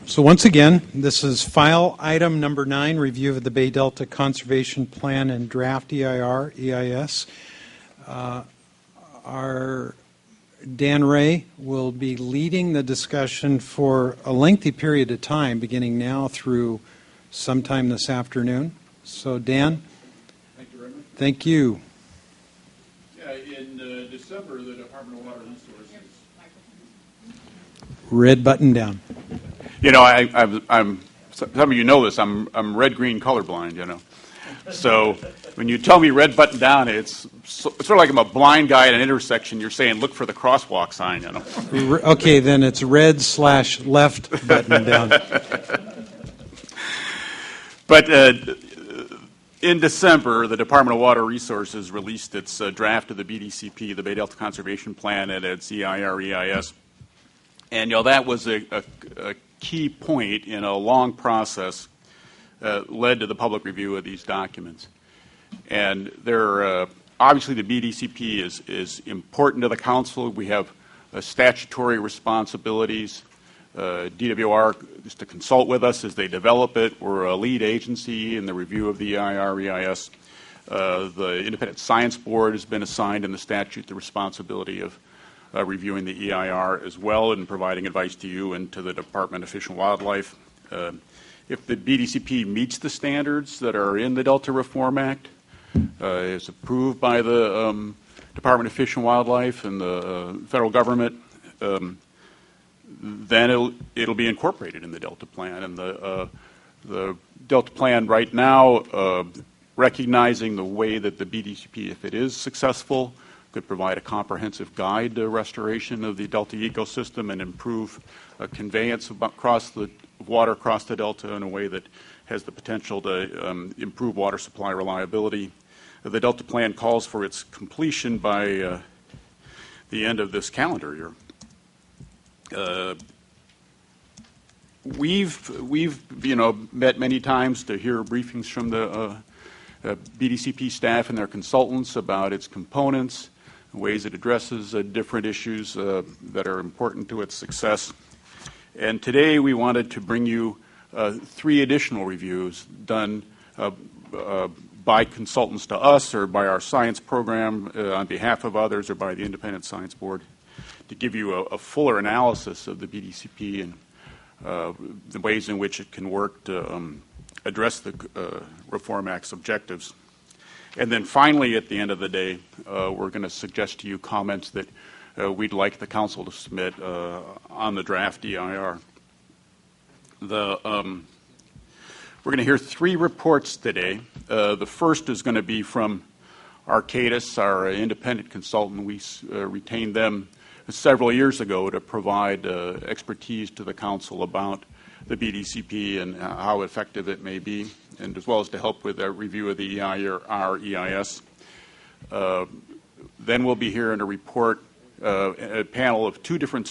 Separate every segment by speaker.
Speaker 1: So once again, this is file item number 9, review of the Bay Delta Conservation Plan and Draft EIR, EIS. Our Dan Ray will be leading the discussion for a lengthy period of time, beginning now through sometime this afternoon. So Dan.
Speaker 2: Thank you very much.
Speaker 1: Thank you.
Speaker 2: Yeah, in December, the Department of Water Resources.
Speaker 1: Red button down.
Speaker 2: You know, I'm. Some of you know this. I'm red-green colorblind. You know, so when you tell me red button down, it's sort of like I'm a blind guy at an intersection. You're saying look for the crosswalk sign. You know.
Speaker 1: Okay, then it's red/left button down.
Speaker 2: But in December, the Department of Water Resources released its draft of the BDCP, the Bay Delta Conservation Plan, and its EIR, EIS. And you know that was a key point in a long process led to the public review of these documents. And they're obviously the BDCP is important to the council. We have statutory responsibilities. DWR is to consult with us as they develop it. We're a lead agency in the review of the EIR, EIS. The Independent Science Board has been assigned in the statute the responsibility of reviewing the EIR as well and providing advice to you and to the Department of Fish and Wildlife. If the BDCP meets the standards that are in the Delta Reform Act, is approved by the Department of Fish and Wildlife and the federal government, then it'll be incorporated in the Delta Plan. And the Delta Plan right now, recognizing the way that the BDCP, if it is successful, could provide a comprehensive guide to restoration of the Delta ecosystem and improve conveyance across the water across the Delta in a way that has the potential to improve water supply reliability. The Delta Plan calls for its completion by the end of this calendar year. We've met many times to hear briefings from the BDCP staff and their consultants about its components, ways it addresses different issues that are important to its success. And today we wanted to bring you 3 additional reviews done by consultants to us or by our science program on behalf of others or by the Independent Science Board to give you a fuller analysis of the BDCP and the ways in which it can work to address the Reform Act's objectives. And then finally, at the end of the day, we're going to suggest to you comments that we'd like the council to submit on the draft EIR. We're going to hear 3 reports today. The first is going to be from Arcadis, our independent consultant. We retained them several years ago to provide expertise to the council about the BDCP and how effective it may be, and as well as to help with a review of the EIR, EIS. Then we'll be hearing a report, a panel of 2 different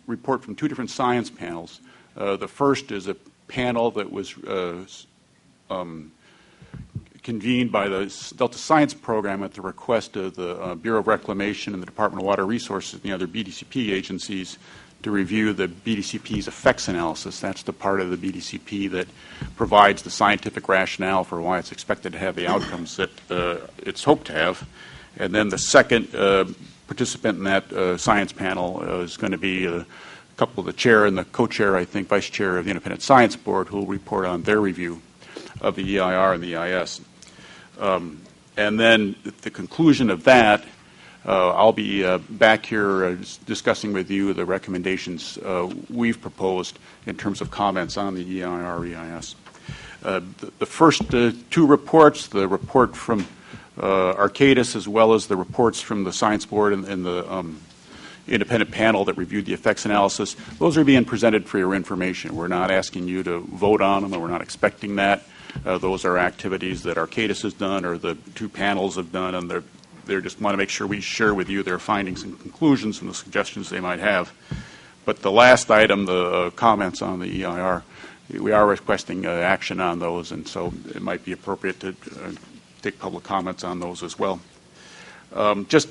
Speaker 2: report from 2 different science panels. The first is a panel that was convened by the Delta Science Program at the request of the Bureau of Reclamation and the Department of Water Resources and the other BDCP agencies to review the BDCP's effects analysis. That's the part of the BDCP that provides the scientific rationale for why it's expected to have the outcomes that it's hoped to have. And then the second participant in that science panel is going to be a couple of the chair and the co-chair, I think, vice chair of the Independent Science Board, who will report on their review of the EIR and the EIS. And then at the conclusion of that, I'll be back here discussing with you the recommendations we've proposed in terms of comments on the EIR, EIS. The first 2 reports, the report from Arcadis as well as the reports from the Science Board and the independent panel that reviewed the effects analysis, those are being presented for your information. We're not asking you to vote on them, and we're not expecting that. Those are activities that Arcadis has done or the 2 panels have done, and they just want to make sure we share with you their findings and conclusions and the suggestions they might have. But the last item, the comments on the EIR, we are requesting action on those, and so it might be appropriate to take public comments on those as well. Just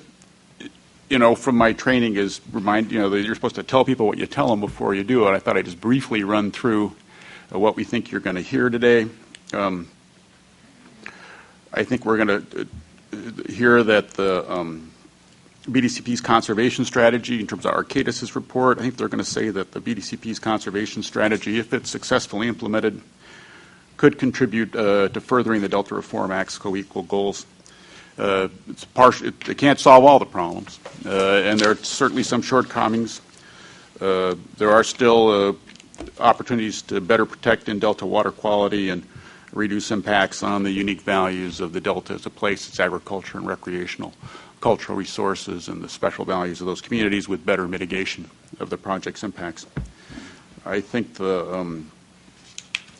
Speaker 2: from my training is that you're supposed to tell people what you tell them before you do it. I thought I'd just briefly run through what we think you're going to hear today. I think we're going to hear that the BDCP's conservation strategy, in terms of Arcadis' report, I think they're going to say that the BDCP's conservation strategy, if it's successfully implemented, could contribute to furthering the Delta Reform Act's co-equal goals. It can't solve all the problems, and there are certainly some shortcomings. There are still opportunities to better protect in Delta water quality and reduce impacts on the unique values of the Delta as a place, its agriculture and recreational cultural resources, and the special values of those communities with better mitigation of the project's impacts. I think the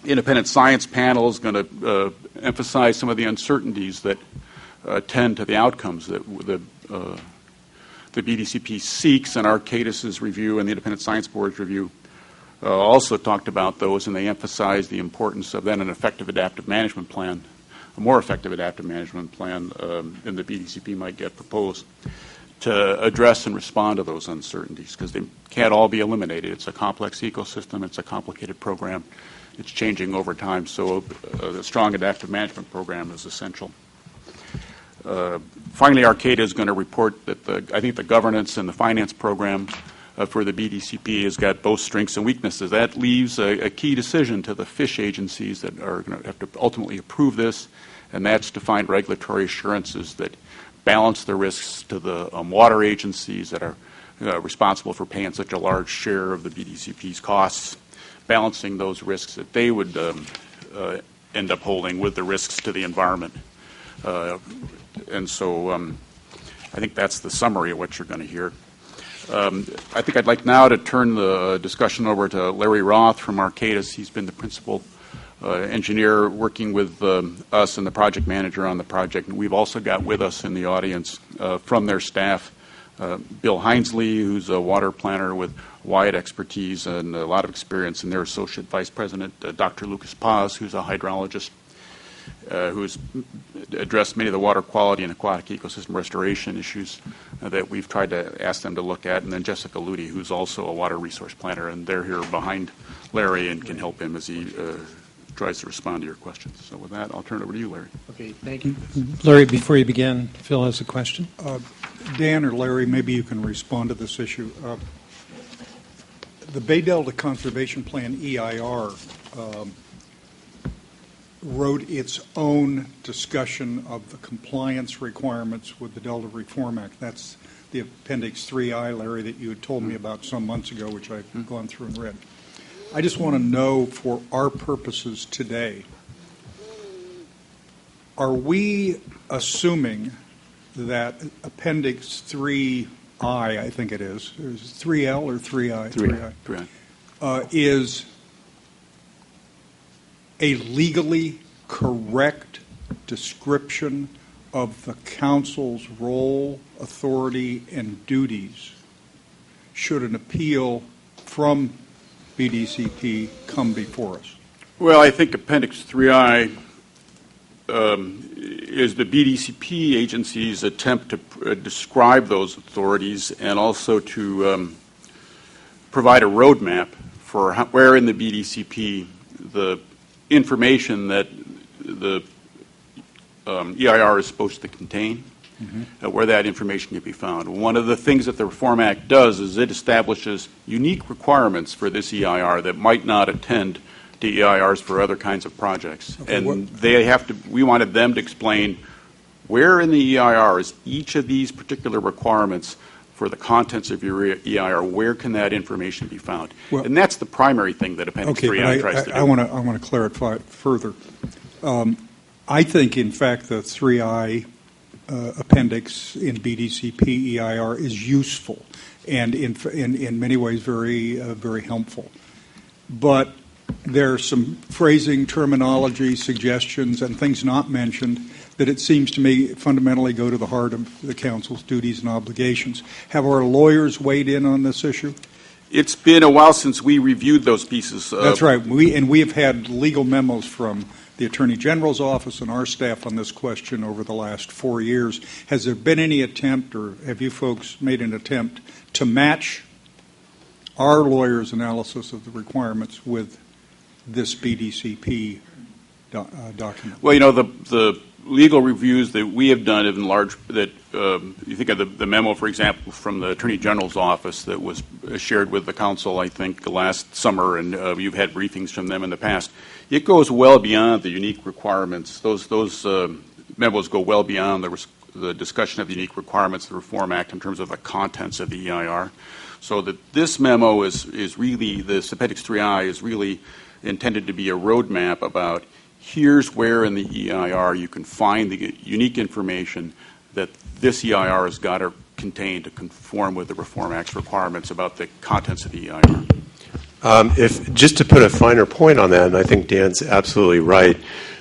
Speaker 2: independent science panel is going to emphasize some of the uncertainties that tend to the outcomes that the BDCP seeks, and Arcadis' review and the Independent Science Board's review also talked about those, and they emphasized the importance of then an effective adaptive management plan, a more effective adaptive management plan than the BDCP might get proposed to address and respond to those uncertainties, because they can't all be eliminated. It's a complex ecosystem. It's a complicated program. It's changing over time, so a strong adaptive management program is essential. Finally, Arcadis is going to report that I think the governance and the finance program for the BDCP has got both strengths and weaknesses. That leaves a key decision to the fish agencies that are going to have to ultimately approve this, and that's to find regulatory assurances that balance the risks to the water agencies that are responsible for paying such a large share of the BDCP's costs, balancing those risks that they would end up holding with the risks to the environment. And so I think that's the summary of what you're going to hear. I think I'd like now to turn the discussion over to Larry Roth from Arcadis. He's been the principal engineer working with us and the project manager on the project. And we've also got with us in the audience from their staff Bill Hinesley, who's a water planner with wide expertise and a lot of experience, and their associate vice president, Dr. Lucas Paz, who's a hydrologist who's addressed many of the water quality and aquatic ecosystem restoration issues that we've tried to ask them to look at, and then Jessica Ludi, who's also a water resource planner, and they're here behind Larry and can help him as he tries to respond to your questions. So with that, I'll turn it over to you, Larry.
Speaker 3: Okay, thank you.
Speaker 1: Larry, before you begin, Phil has a question.
Speaker 4: Dan or Larry, maybe you can respond to this issue. The Bay Delta Conservation Plan, EIR, wrote its own discussion of the compliance requirements with the Delta Reform Act. That's the Appendix 3I, Larry, that you had told me about some months ago, which I've gone through and read. I just want to know, for our purposes today, are we assuming that Appendix 3I, I think it is 3L or 3I?
Speaker 2: 3I.
Speaker 4: Is a legally correct description of the council's role, authority, and duties should an appeal from BDCP come before us?
Speaker 2: Well, I think Appendix 3I is the BDCP agency's attempt to describe those authorities and also to provide a roadmap for where in the BDCP the information that the EIR is supposed to contain, where that information can be found. One of the things that the Reform Act does is it establishes unique requirements for this EIR that might not attend to EIRs for other kinds of projects. Okay, and we wanted them to explain where in the EIR is each of these particular requirements for the contents of your EIR, where can that information be found? Well, and that's the primary thing that Appendix 3I tries to do.
Speaker 4: I want to clarify it further. I think, in fact, the 3I appendix in BDCP EIR is useful and in many ways very helpful. But there are some phrasing, terminology, suggestions, and things not mentioned that it seems to me fundamentally go to the heart of the council's duties and obligations. Have our lawyers weighed in on this issue?
Speaker 2: It's been a while since we reviewed those pieces.
Speaker 4: That's right. We have had legal memos from the Attorney General's office and our staff on this question over the last 4 years. Has there been any attempt, or have you folks made an attempt to match our lawyers' analysis of the requirements with this BDCP document?
Speaker 2: Well, the legal reviews that we have done in large, that you think of the memo, for example, from the Attorney General's office that was shared with the Council, I think, last summer, and you've had briefings from them in the past. It goes well beyond the unique requirements. Those memos go well beyond the discussion of the unique requirements of the Reform Act in terms of the contents of the EIR. So that this memo is really, this Appendix 3I is really intended to be a roadmap about here's where in the EIR you can find the unique information that this EIR has got to contain to conform with the Reform Act's requirements about the contents of the EIR.
Speaker 3: If just to put a finer point on that, and I think Dan's absolutely right,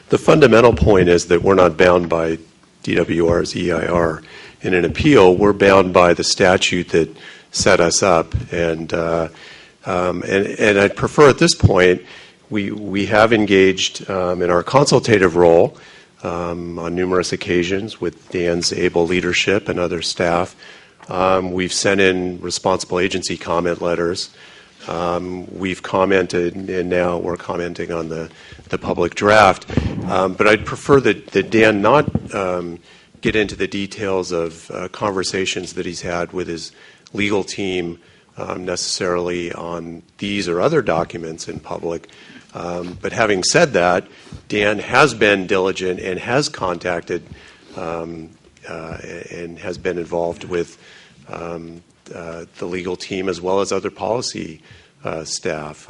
Speaker 3: the fundamental point is that we're not bound by DWR's EIR. In an appeal, we're bound by the statute that set us up, and I'd prefer at this point we have engaged in our consultative role on numerous occasions with Dan's able leadership and other staff. We've sent in responsible agency comment letters. We've commented, and now we're commenting on the public draft. But I'd prefer that Dan not get into the details of conversations that he's had with his legal team necessarily on these or other documents in public. But having said that, Dan has been diligent and has contacted and has been involved with the legal team as well as other policy staff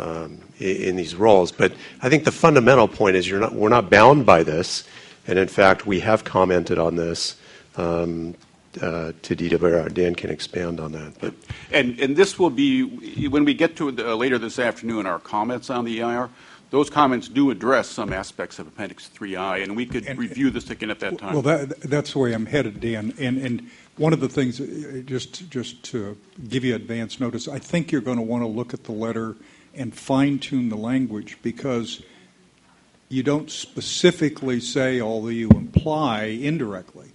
Speaker 3: in these roles. But I think the fundamental point is we're not bound by this, and in fact we have commented on this to DWR. Dan can expand on that. But.
Speaker 2: And this will be, when we get to later this afternoon, our comments on the EIR, those comments do address some aspects of Appendix 3I, and we could review this again at that time.
Speaker 4: Well, that's the way I'm headed, Dan. And one of the things, just to give you advance notice, I think you're going to want to look at the letter and fine-tune the language, because you don't specifically say, although you imply indirectly,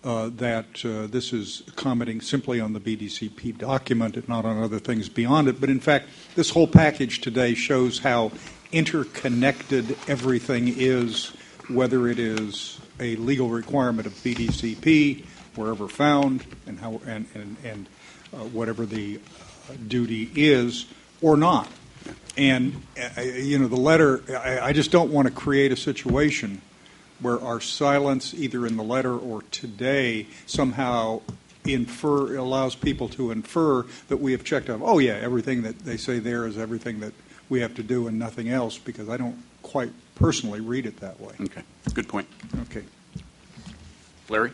Speaker 4: that this is commenting simply on the BDCP document and not on other things beyond it. But in fact, this whole package today shows how interconnected everything is, whether it is a legal requirement of BDCP, wherever found, and how and whatever the duty is, or not. And the letter, I just don't want to create a situation where our silence, either in the letter or today, somehow allows people to infer that we have checked off, oh yeah, everything that they say there is everything that we have to do and nothing else, because I don't quite personally read it that way.
Speaker 2: Okay, good point.
Speaker 4: Okay.
Speaker 2: Larry?